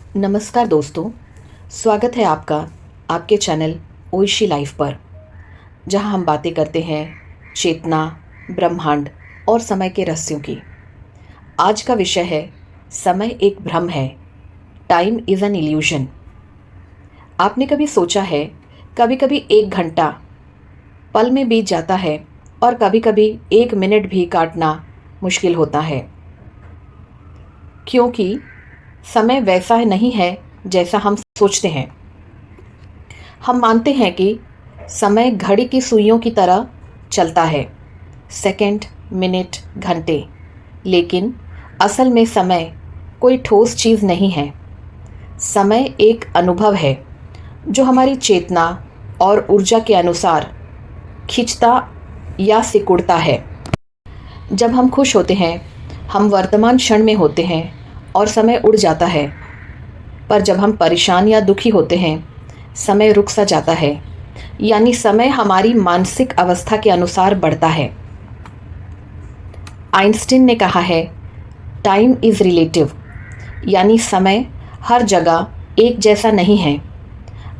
नमस्कार दोस्तों, स्वागत है आपका आपके चैनल ओइशी लाइफ पर, जहां हम बातें करते हैं चेतना, ब्रह्मांड और समय के रहस्यों की। आज का विषय है समय एक भ्रम है, टाइम इज़ एन इल्यूजन। आपने कभी सोचा है, कभी कभी 1 घंटा पल में बीत जाता है और कभी कभी 1 मिनट भी काटना मुश्किल होता है, क्योंकि समय वैसा नहीं है जैसा हम सोचते हैं। हम मानते हैं कि समय घड़ी की सुइयों की तरह चलता है, सेकंड, मिनट, घंटे। लेकिन असल में समय कोई ठोस चीज़ नहीं है। समय एक अनुभव है जो हमारी चेतना और ऊर्जा के अनुसार खिंचता या सिकुड़ता है। जब हम खुश होते हैं, हम वर्तमान क्षण में होते हैं और समय उड़ जाता है। पर जब हम परेशान या दुखी होते हैं, समय रुक सा जाता है, यानी समय हमारी मानसिक अवस्था के अनुसार बढ़ता है। आइंस्टीन ने कहा है, टाइम इज़ रिलेटिव, यानी समय हर जगह एक जैसा नहीं है।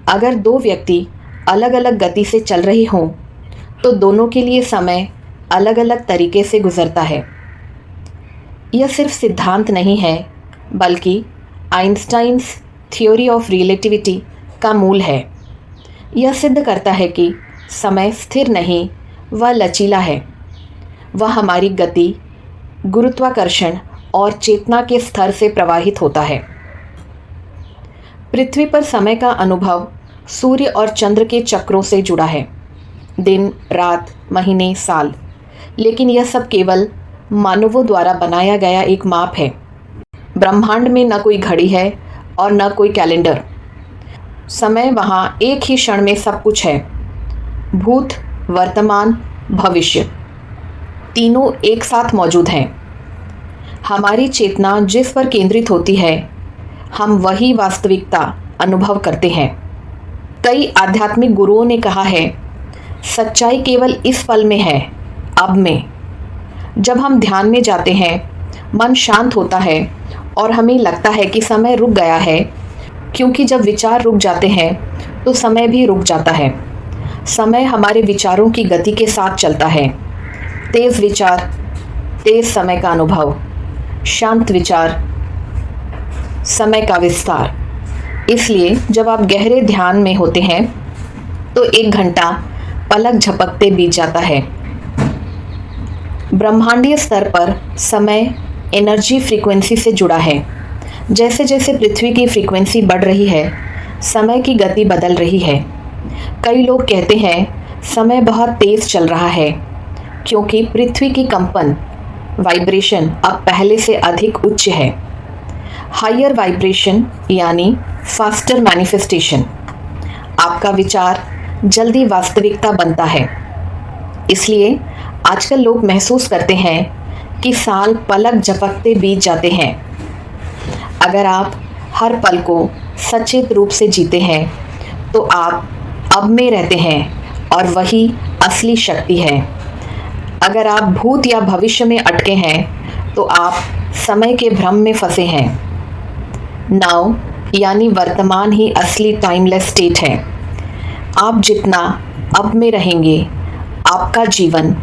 अगर दो व्यक्ति अलग अलग गति से चल रहे हों, तो दोनों के लिए समय अलग अलग तरीके से गुजरता है। यह सिर्फ सिद्धांत नहीं है, बल्कि आइंस्टाइन्स थ्योरी ऑफ रिलेटिविटी का मूल है। यह सिद्ध करता है कि समय स्थिर नहीं, वह लचीला है। वह हमारी गति, गुरुत्वाकर्षण और चेतना के स्तर से प्रवाहित होता है। पृथ्वी पर समय का अनुभव सूर्य और चंद्र के चक्रों से जुड़ा है, दिन, रात, महीने, साल। लेकिन यह सब केवल मानवों द्वारा बनाया गया एक माप है। ब्रह्मांड में न कोई घड़ी है और न कोई कैलेंडर। समय वहाँ एक ही क्षण में सब कुछ है। भूत, वर्तमान, भविष्य तीनों एक साथ मौजूद हैं। हमारी चेतना जिस पर केंद्रित होती है, हम वही वास्तविकता अनुभव करते हैं। कई आध्यात्मिक गुरुओं ने कहा है, सच्चाई केवल इस पल में है, अब में। जब हम ध्यान में जाते हैं, मन शांत होता है और हमें लगता है कि समय रुक गया है, क्योंकि जब विचार रुक जाते हैं तो समय भी रुक जाता है। समय हमारे विचारों की गति के साथ चलता है। तेज विचार, तेज समय का अनुभव, शांत विचार, समय का विस्तार। इसलिए जब आप गहरे ध्यान में होते हैं तो 1 घंटा पलक झपकते बीत जाता है। ब्रह्मांडीय स्तर पर समय एनर्जी फ्रीक्वेंसी से जुड़ा है। जैसे जैसे पृथ्वी की फ्रीक्वेंसी बढ़ रही है, समय की गति बदल रही है। कई लोग कहते हैं समय बहुत तेज़ चल रहा है, क्योंकि पृथ्वी की कंपन, वाइब्रेशन अब पहले से अधिक उच्च है। हायर वाइब्रेशन यानी फास्टर मैनिफेस्टेशन। आपका विचार जल्दी वास्तविकता बनता है। इसलिए आजकल लोग महसूस करते हैं कि साल पलक झपकते बीत जाते हैं। अगर आप हर पल को सचेत रूप से जीते हैं, तो आप अब में रहते हैं और वही असली शक्ति है। अगर आप भूत या भविष्य में अटके हैं, तो आप समय के भ्रम में फंसे हैं। नाउ यानी वर्तमान ही असली टाइमलेस स्टेट है। आप जितना अब में रहेंगे, आपका जीवन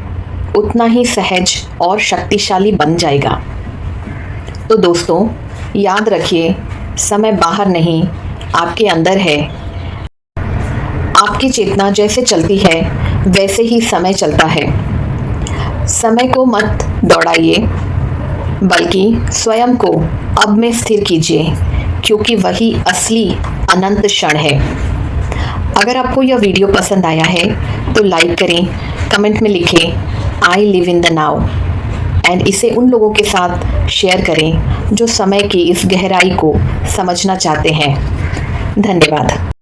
उतना ही सहज और शक्तिशाली बन जाएगा। तो दोस्तों, याद रखिए, समय बाहर नहीं, आपके अंदर है। आपकी चेतना जैसे चलती है, वैसे ही समय चलता है। समय को मत दौड़ाइए, बल्कि स्वयं को अब में स्थिर कीजिए, क्योंकि वही असली अनंत क्षण है। अगर आपको यह वीडियो पसंद आया है तो लाइक करें, कमेंट में लिखें, I live in the now, and इसे उन लोगों के साथ शेयर करें जो समय की इस गहराई को समझना चाहते हैं। धन्यवाद।